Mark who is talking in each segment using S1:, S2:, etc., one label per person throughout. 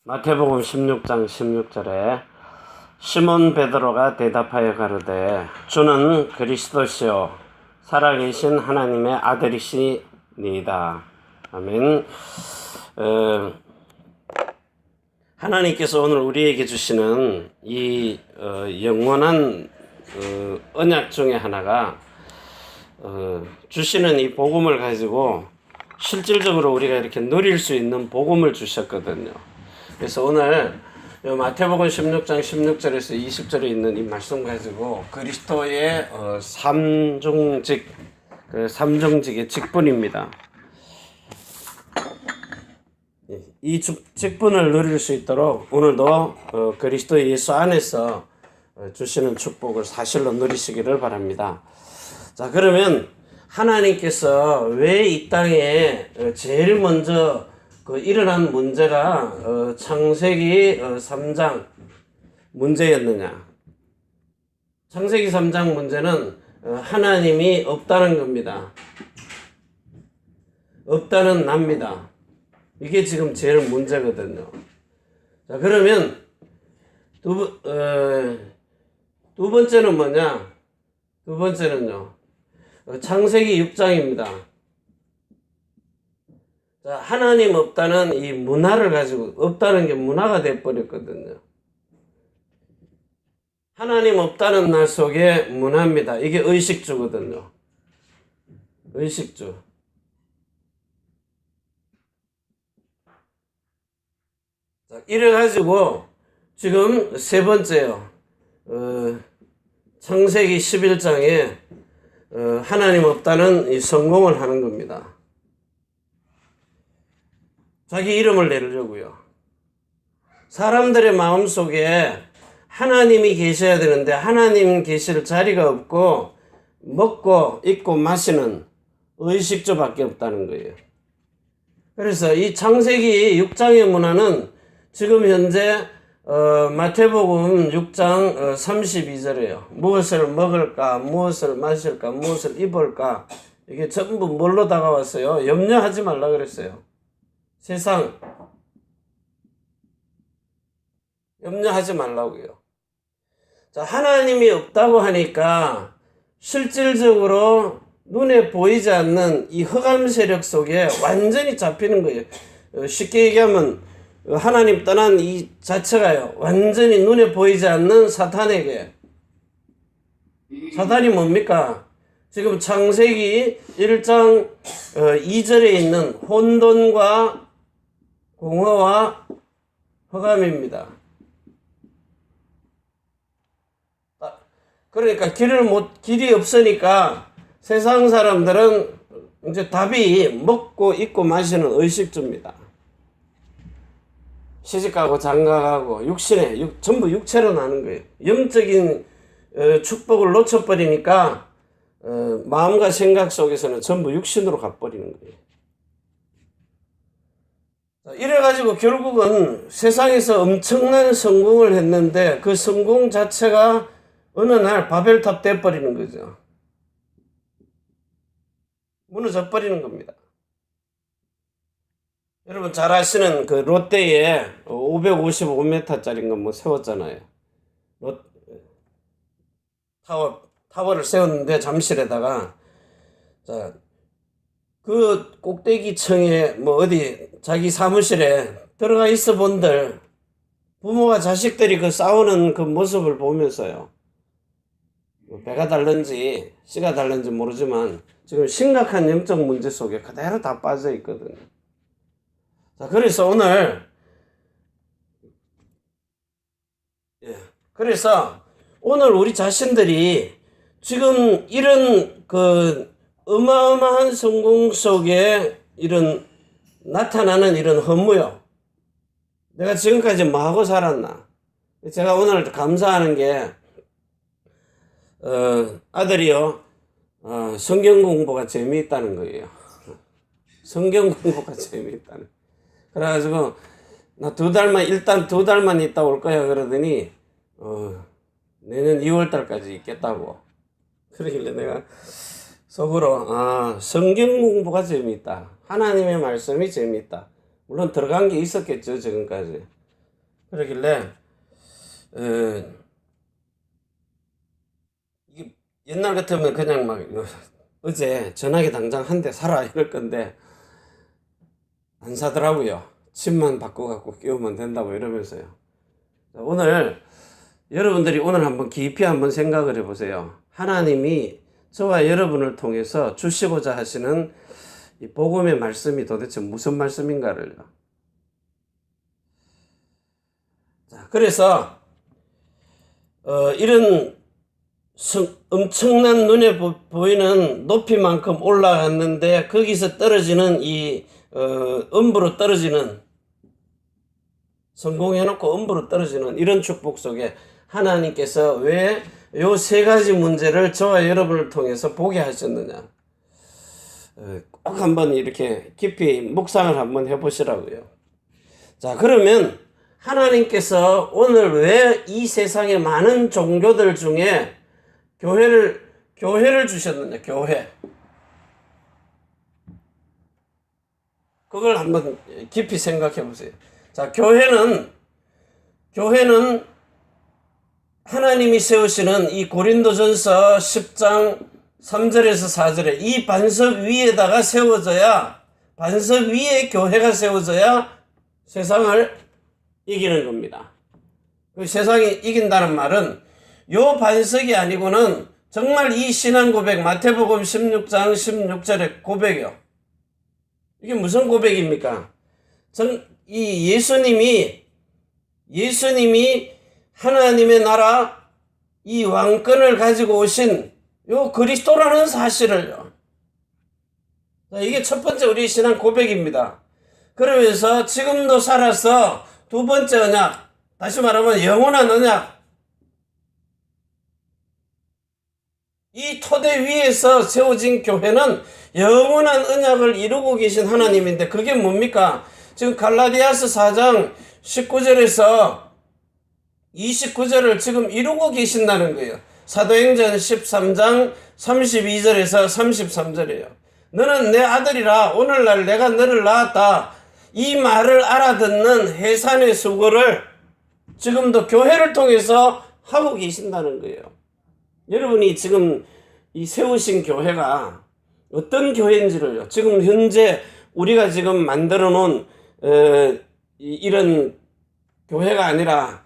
S1: 마태복음 16장 16절에 시몬 베드로가 대답하여 가로되 주는 그리스도시요 살아계신 하나님의 아들이시니이다. 아멘. 하나님께서 오늘 우리에게 주시는 이 영원한 언약 중에 하나가 주시는 이 복음을 가지고 실질적으로 우리가 이렇게 누릴 수 있는 복음을 주셨거든요. 그래서 오늘 마태복음 16장 16절에서 20절에 있는 이 말씀 가지고 그리스도의 삼종직의 직분입니다. 이 직분을 누릴 수 있도록 오늘도 그리스도 예수 안에서 주시는 축복을 사실로 누리시기를 바랍니다. 자, 그러면 하나님께서 왜 이 땅에 제일 먼저 일어난 문제가 창세기 3장 문제였느냐? 창세기 3장 문제는 하나님이 없다는 겁니다. 없다는 납니다. 이게 지금 제일 문제거든요. 자, 그러면 두 번째는 뭐냐? 두 번째는요. 창세기 6장입니다. 자, 하나님 없다는 이 문화를 가지고 없다는 게 문화가 돼버렸거든요. 하나님 없다는 날 속에 문화입니다. 이게 의식주거든요. 의식주. 자, 이래가지고 지금 세 번째요. 창세기 11장에 하나님 없다는 이 성공을 하는 겁니다. 자기 이름을 내려고요. 사람들의 마음속에 하나님이 계셔야 되는데 하나님 계실 자리가 없고 먹고 입고 마시는 의식주밖에 없다는 거예요. 그래서 이 창세기 6장의 문화는 지금 현재 마태복음 6장 32절이에요. 무엇을 먹을까, 무엇을 마실까, 무엇을 입을까, 이게 전부 뭘로 다가왔어요? 염려하지 말라 그랬어요. 세상 염려하지 말라고요. 자, 하나님이 없다고 하니까 실질적으로 눈에 보이지 않는 이 흑암 세력 속에 완전히 잡히는 거예요. 쉽게 얘기하면 하나님 떠난 이 자체가요, 완전히 눈에 보이지 않는 사탄에게. 사탄이 뭡니까? 지금 창세기 1장 2절에 있는 혼돈과 공허와 흑암입니다. 그러니까 길이 없으니까 세상 사람들은 이제 답이 먹고 입고 마시는 의식주입니다. 시집가고 장가가고 전부 육체로 나는 거예요. 영적인 축복을 놓쳐버리니까 마음과 생각 속에서는 전부 육신으로 가버리는 거예요. 이래가지고 결국은 세상에서 엄청난 성공을 했는데 그 성공 자체가 어느 날 바벨탑 돼버리는 거죠. 무너져 버리는 겁니다. 여러분 잘 아시는 그 롯데에 555m짜리인 거 뭐 세웠잖아요. 타워를 세웠는데 잠실에다가, 자, 그 꼭대기 층에 뭐 어디 자기 사무실에 들어가 있어 본들 부모와 자식들이 그 싸우는 그 모습을 보면서요, 배가 달른지 씨가 달른지 모르지만 지금 심각한 영적 문제 속에 그대로 다 빠져 있거든요. 자, 그래서 오늘 우리 자신들이 지금 이런 그 어마어마한 성공 속에 이런 나타나는 이런 허무요. 내가 지금까지 뭐 하고 살았나? 제가 오늘 감사하는 게 아들이요, 성경 공부가 재미있다는 거예요. 성경 공부가 재미있다는. 그래가지고 나 일단 두 달만 있다 올 거야 그러더니 내년 2월 달까지 있겠다고. 그러길래 내가 속으로 성경 공부가 재미있다. 하나님의 말씀이 재미있다. 물론 들어간 게 있었겠죠, 지금까지. 그러길래 이게 옛날 같으면 그냥 막 어제 전화기 당장 한 대 사라 이럴 건데 안 사더라고요. 칩만 바꿔갖고 끼우면 된다고 이러면서요. 오늘 여러분들이 오늘 한번 깊이 한번 생각을 해보세요. 하나님이 저와 여러분을 통해서 주시고자 하시는 이 복음의 말씀이 도대체 무슨 말씀인가를요. 자, 그래서 이런 엄청난 눈에 보이는 높이만큼 올라갔는데 거기서 떨어지는 이 음부로 떨어지는, 성공해놓고 음부로 떨어지는 이런 축복 속에 하나님께서 왜 요 세 가지 문제를 저와 여러분을 통해서 보게 하셨느냐, 꼭 한번 이렇게 깊이 묵상을 한번 해보시라고요. 자, 그러면 하나님께서 오늘 왜 이 세상의 많은 종교들 중에 교회를 주셨느냐, 교회. 그걸 한번 깊이 생각해 보세요. 자, 교회는 하나님이 세우시는 이 고린도전서 10장 3절에서 4절에 이 반석 위에다가 세워져야, 반석 위에 교회가 세워져야 세상을 이기는 겁니다. 그 세상이 이긴다는 말은 요 반석이 아니고는 정말 이 신앙 고백, 마태복음 16장 16절의 고백이요. 이게 무슨 고백입니까? 이 예수님이 하나님의 나라 이 왕권을 가지고 오신 요 그리스도라는 사실을요. 이게 첫 번째 우리 신앙 고백입니다. 그러면서 지금도 살아서 두 번째 언약, 다시 말하면 영원한 언약, 이 토대 위에서 세워진 교회는 영원한 언약을 이루고 계신 하나님인데 그게 뭡니까? 지금 갈라디아서 4장 19절에서 29절을 지금 이루고 계신다는 거예요. 사도행전 13장 32절에서 33절이에요. 너는 내 아들이라 오늘날 내가 너를 낳았다. 이 말을 알아듣는 해산의 수고를 지금도 교회를 통해서 하고 계신다는 거예요. 여러분이 지금 이 세우신 교회가 어떤 교회인지를요, 지금 현재 우리가 지금 만들어 놓은 이런 교회가 아니라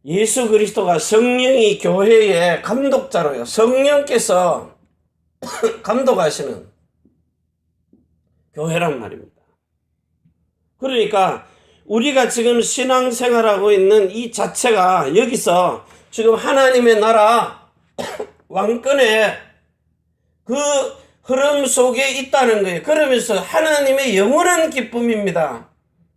S1: 예수 그리스도가 성령이 교회의 감독자로요, 성령께서 감독하시는 교회란 말입니다. 그러니까 우리가 지금 신앙생활하고 있는 이 자체가 여기서 지금 하나님의 나라 왕권의 그 흐름 속에 있다는 거예요. 그러면서 하나님의 영원한 기쁨입니다.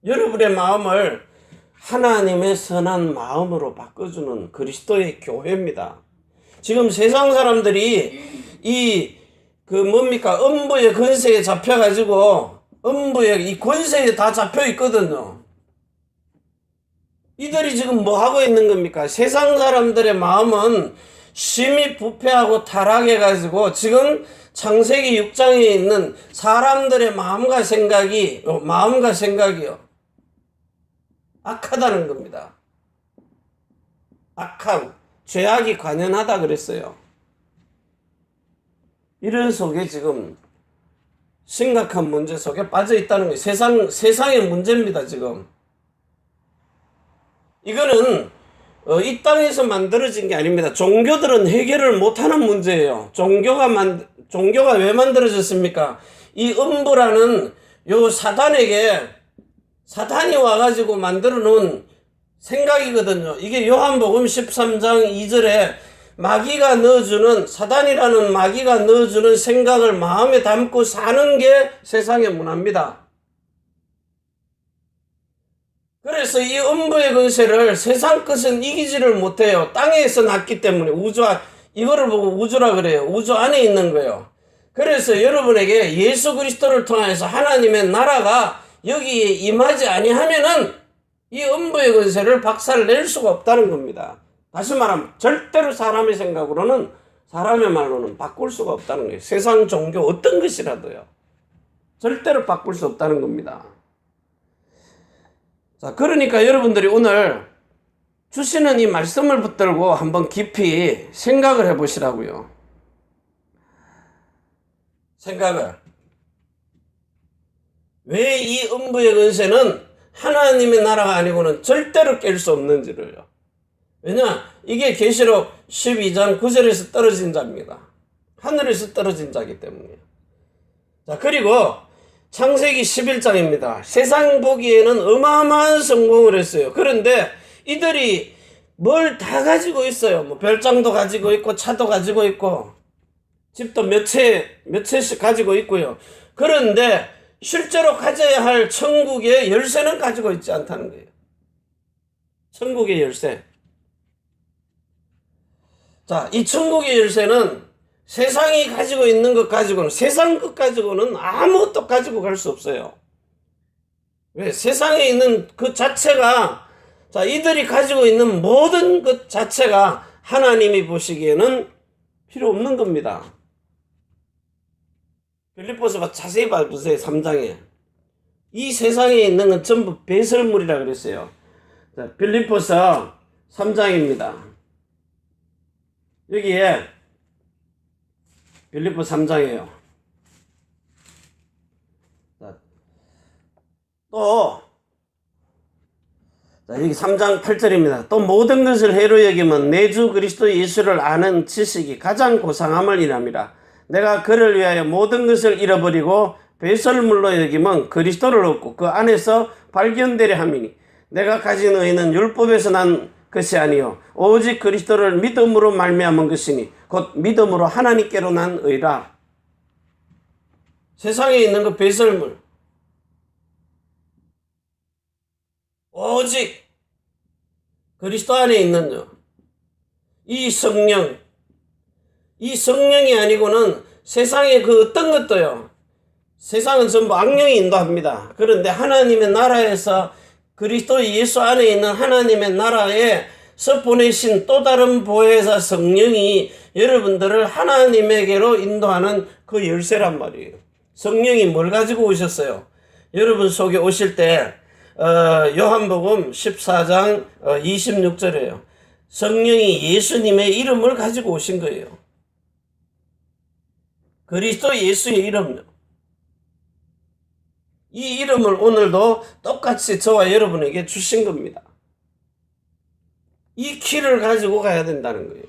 S1: 여러분의 마음을 하나님의 선한 마음으로 바꿔주는 그리스도의 교회입니다. 지금 세상 사람들이 음부의 권세에 잡혀가지고 음부의 이 권세에 다 잡혀 있거든요. 이들이 지금 뭐 하고 있는 겁니까? 세상 사람들의 마음은 심히 부패하고 타락해가지고 지금 창세기 6장에 있는 사람들의 마음과 생각이요, 악하다는 겁니다. 악함, 죄악이 관연하다 그랬어요. 이런 속에 지금 심각한 문제 속에 빠져 있다는 거예요. 세상의 문제입니다, 지금. 이거는 이 땅에서 만들어진 게 아닙니다. 종교들은 해결을 못하는 문제예요. 종교가 왜 만들어졌습니까? 이 음부라는 요 사단이 와가지고 만들어 놓은 생각이거든요. 이게 요한복음 13장 2절에 사단이라는 마귀가 넣어주는 생각을 마음에 담고 사는 게 세상의 문화입니다. 그래서 이 음부의 권세를 세상 것은 이기지를 못해요. 땅에서 났기 때문에 이거를 보고 우주라 그래요. 우주 안에 있는 거예요. 그래서 여러분에게 예수 그리스도를 통해서 하나님의 나라가 여기에 임하지 아니하면은 이 음부의 권세를 박살낼 수가 없다는 겁니다. 다시 말하면 절대로 사람의 말로는 바꿀 수가 없다는 거예요. 세상 종교 어떤 것이라도요. 절대로 바꿀 수 없다는 겁니다. 자, 그러니까 여러분들이 오늘 주시는 이 말씀을 붙들고 한번 깊이 생각을 해보시라고요. 생각을. 왜 이 음부의 권세는 하나님의 나라가 아니고는 절대로 깰 수 없는지를요. 왜냐? 이게 계시록 12장 9절에서 떨어진 자입니다. 하늘에서 떨어진 자이기 때문이에요. 자, 그리고 창세기 11장입니다. 세상 보기에는 어마어마한 성공을 했어요. 그런데 이들이 뭘 다 가지고 있어요. 뭐 별장도 가지고 있고 차도 가지고 있고 집도 몇 채씩 가지고 있고요. 그런데 실제로 가져야 할 천국의 열쇠는 가지고 있지 않다는 거예요. 천국의 열쇠. 자, 이 천국의 열쇠는 세상이 가지고 있는 것 가지고는, 세상 것 가지고는 아무것도 가지고 갈 수 없어요. 왜? 세상에 있는 그 자체가, 자, 이들이 가지고 있는 모든 것 자체가 하나님이 보시기에는 필요 없는 겁니다. 빌립보서 자세히 봐보세요. 3장에. 이 세상에 있는 건 전부 배설물이라 그랬어요. 자, 빌립보서 3장입니다. 여기에 빌립보 3장이에요. 여기 3장 8절입니다. 또 모든 것을 해로 여기면 내 주 그리스도 예수를 아는 지식이 가장 고상함을 인함이라. 내가 그를 위하여 모든 것을 잃어버리고 배설물로 여기면 그리스도를 얻고 그 안에서 발견되려 함이니 내가 가진 의는 율법에서 난 것이 아니요 오직 그리스도를 믿음으로 말미암은 것이니 곧 믿음으로 하나님께로 난 의라. 세상에 있는 그 배설물, 오직 그리스도 안에 있는 이 성령, 이 성령이 아니고는 세상의 그 어떤 것도요, 세상은 전부 악령이 인도합니다. 그런데 하나님의 나라에서 그리스도 예수 안에 있는 하나님의 나라에서 보내신 또 다른 보혜사 성령이 여러분들을 하나님에게로 인도하는 그 열쇠란 말이에요. 성령이 뭘 가지고 오셨어요? 여러분 속에 오실 때 요한복음 14장 26절이에요. 성령이 예수님의 이름을 가지고 오신 거예요. 그리스도 예수의 이름요. 이 이름을 오늘도 똑같이 저와 여러분에게 주신 겁니다. 이 키를 가지고 가야 된다는 거예요.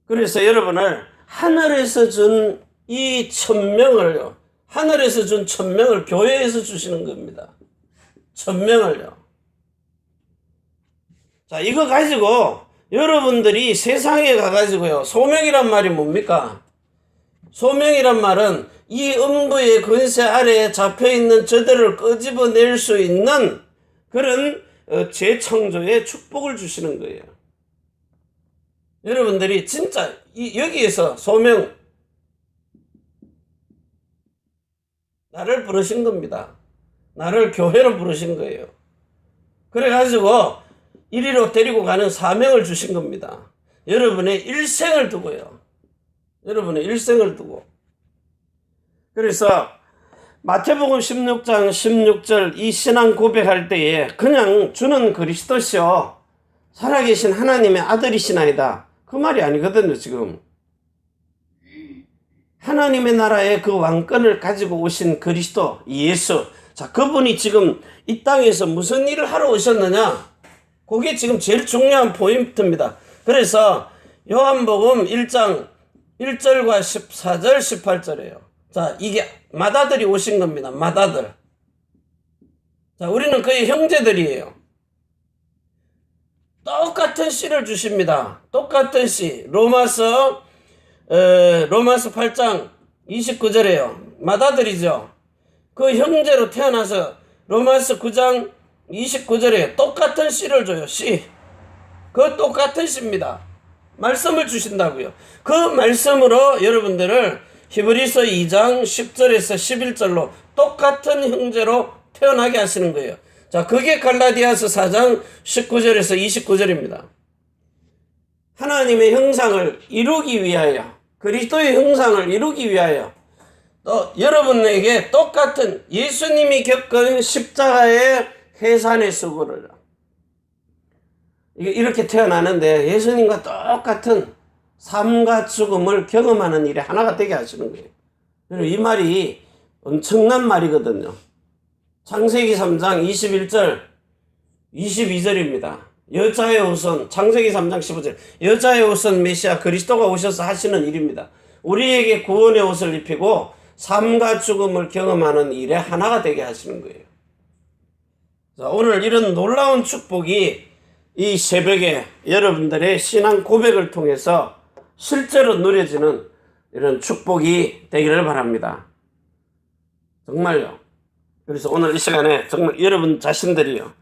S1: 그래서 여러분을 하늘에서 준 이 천명을요, 하늘에서 준 천명을 교회에서 주시는 겁니다. 천명을요. 자, 이거 가지고 여러분들이 세상에 가가지고요, 소명이란 말이 뭡니까? 소명이란 말은 이 음부의 권세 아래에 잡혀있는 저들을 끄집어낼 수 있는 그런 재창조의 축복을 주시는 거예요. 여러분들이 진짜 여기에서 소명, 나를 부르신 겁니다. 나를 교회로 부르신 거예요. 그래가지고 이리로 데리고 가는 사명을 주신 겁니다. 여러분의 일생을 두고요. 여러분의 일생을 두고. 그래서 마태복음 16장 16절 이 신앙 고백할 때에 그냥 주는 그리스도시요 살아계신 하나님의 아들이시나이다, 그 말이 아니거든요. 지금 하나님의 나라의 그 왕권을 가지고 오신 그리스도 예수, 자, 그분이 지금 이 땅에서 무슨 일을 하러 오셨느냐, 그게 지금 제일 중요한 포인트입니다. 그래서 요한복음 1장 1절과 14절 18절이에요. 자, 이게 맏아들이 오신 겁니다. 맏아들. 자, 우리는 그의 형제들이에요. 똑같은 씨를 주십니다. 똑같은 씨. 로마서 8장 29절이에요. 맏아들이죠. 그 형제로 태어나서 로마서 9장 29절에 똑같은 씨를 줘요. 씨. 그 똑같은 씨입니다. 말씀을 주신다고요. 그 말씀으로 여러분들을 히브리서 2장 10절에서 11절로 똑같은 형제로 태어나게 하시는 거예요. 자, 그게 갈라디아서 4장 19절에서 29절입니다. 하나님의 형상을 이루기 위하여, 그리스도의 형상을 이루기 위하여, 또 여러분에게 똑같은 예수님이 겪은 십자가의 해산의 수고를 이렇게 태어나는데 예수님과 똑같은 삶과 죽음을 경험하는 일에 하나가 되게 하시는 거예요. 그리고 이 말이 엄청난 말이거든요. 창세기 3장 21절 22절입니다. 여자의 후손, 창세기 3장 15절, 여자의 후손 메시아 그리스도가 오셔서 하시는 일입니다. 우리에게 구원의 옷을 입히고 삶과 죽음을 경험하는 일에 하나가 되게 하시는 거예요. 자, 오늘 이런 놀라운 축복이 이 새벽에 여러분들의 신앙 고백을 통해서 실제로 누려지는 이런 축복이 되기를 바랍니다. 정말요. 그래서 오늘 이 시간에 정말 여러분 자신들이요.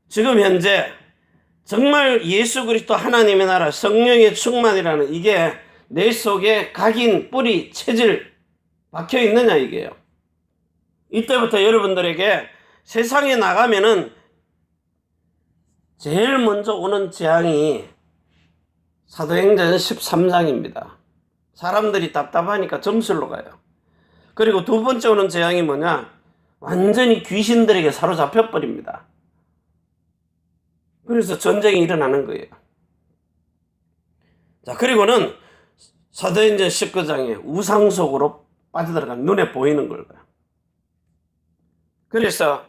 S1: 지금 현재 정말 예수 그리스도 하나님의 나라 성령의 충만이라는 이게 내 속에 각인, 뿌리, 체질 박혀 있느냐 이게요. 이때부터 여러분들에게 세상에 나가면은 제일 먼저 오는 재앙이 사도행전 13장입니다. 사람들이 답답하니까 점술로 가요. 그리고 두 번째 오는 재앙이 뭐냐? 완전히 귀신들에게 사로잡혀 버립니다. 그래서 전쟁이 일어나는 거예요. 자, 그리고는 사도행전 19장에 우상 속으로 빠져들어간 눈에 보이는 걸 봐요. 그래서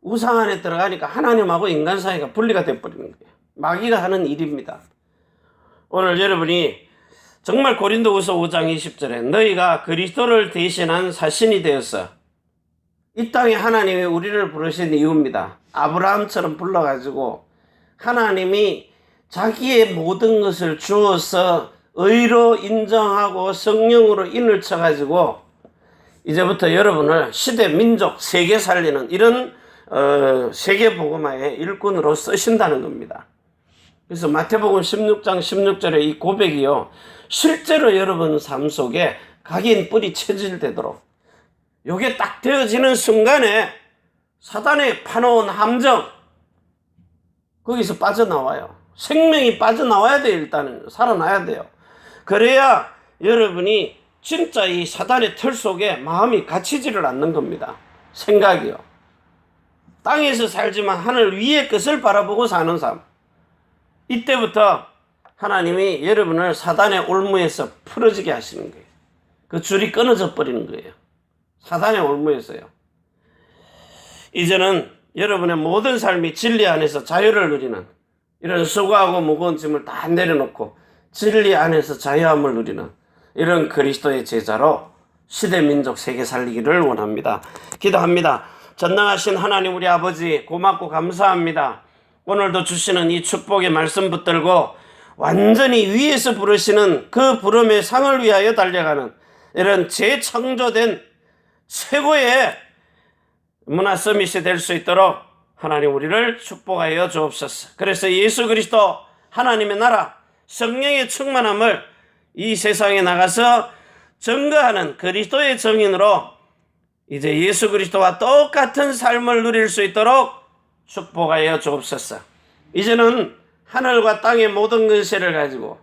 S1: 우상 안에 들어가니까 하나님하고 인간 사이가 분리가 되어버리는 거예요. 마귀가 하는 일입니다. 오늘 여러분이 정말 고린도후서 5장 20절에 너희가 그리스도를 대신한 사신이 되어서 이 땅에 하나님이 우리를 부르신 이유입니다. 아브라함처럼 불러가지고 하나님이 자기의 모든 것을 주어서 의로 인정하고 성령으로 인을 쳐가지고 이제부터 여러분을 시대, 민족, 세계 살리는 이런 세계 복음화의 일꾼으로 쓰신다는 겁니다. 그래서 마태복음 16장 16절의 이 고백이요, 실제로 여러분 삶 속에 각인, 뿌리, 체질되도록 요게 딱 되어지는 순간에 사단의 파놓은 함정 거기서 빠져나와요. 생명이 빠져나와야 돼요. 일단은 살아나야 돼요. 그래야 여러분이 진짜 이 사단의 틀 속에 마음이 갇히지를 않는 겁니다. 생각이요. 땅에서 살지만 하늘 위의 것을 바라보고 사는 삶. 이때부터 하나님이 여러분을 사단의 올무에서 풀어지게 하시는 거예요. 그 줄이 끊어져 버리는 거예요. 사단의 올무에서요. 이제는 여러분의 모든 삶이 진리 안에서 자유를 누리는 이런 수고하고 무거운 짐을 다 내려놓고 진리 안에서 자유함을 누리는 이런 그리스도의 제자로 시대, 민족, 세계 살리기를 원합니다. 기도합니다. 전능하신 하나님 우리 아버지 고맙고 감사합니다. 오늘도 주시는 이 축복의 말씀 붙들고 완전히 위에서 부르시는 그 부름의 상을 위하여 달려가는 이런 재창조된 최고의 문화 서밋이 될 수 있도록 하나님 우리를 축복하여 주옵소서. 그래서 예수 그리스도 하나님의 나라 성령의 충만함을 이 세상에 나가서 증거하는 그리스도의 증인으로 이제 예수 그리스도와 똑같은 삶을 누릴 수 있도록 축복하여 주옵소서. 이제는 하늘과 땅의 모든 근세를 가지고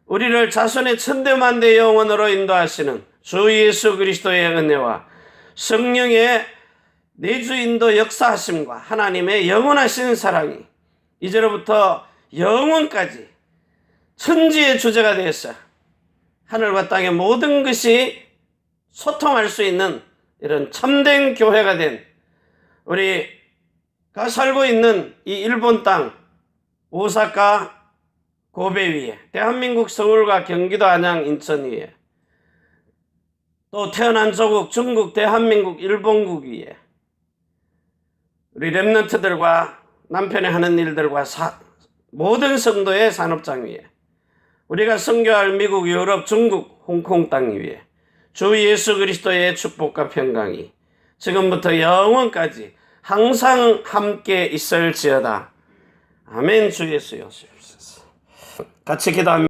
S1: 우리를 자손의 천대만대 영원으로 인도하시는 주 예수 그리스도의 은혜와 성령의 내주인도 역사하심과 하나님의 영원하신 사랑이 이제로부터 영원까지 천지의 주제가 되어서 하늘과 땅의 모든 것이 소통할 수 있는 이런 참된 교회가 된 우리가 살고 있는 이 일본 땅 오사카 고베 위에, 대한민국 서울과 경기도 안양 인천 위에, 또 태어난 조국 중국 대한민국 일본국 위에 우리 렘넌트들과 남편이 하는 일들과 모든 성도의 산업장 위에 우리가 선교할 미국, 유럽, 중국, 홍콩 땅 위에 주 예수 그리스도의 축복과 평강이 지금부터 영원까지 항상 함께 있을지어다. 아멘. 주 예수여. 같이 기도합니다.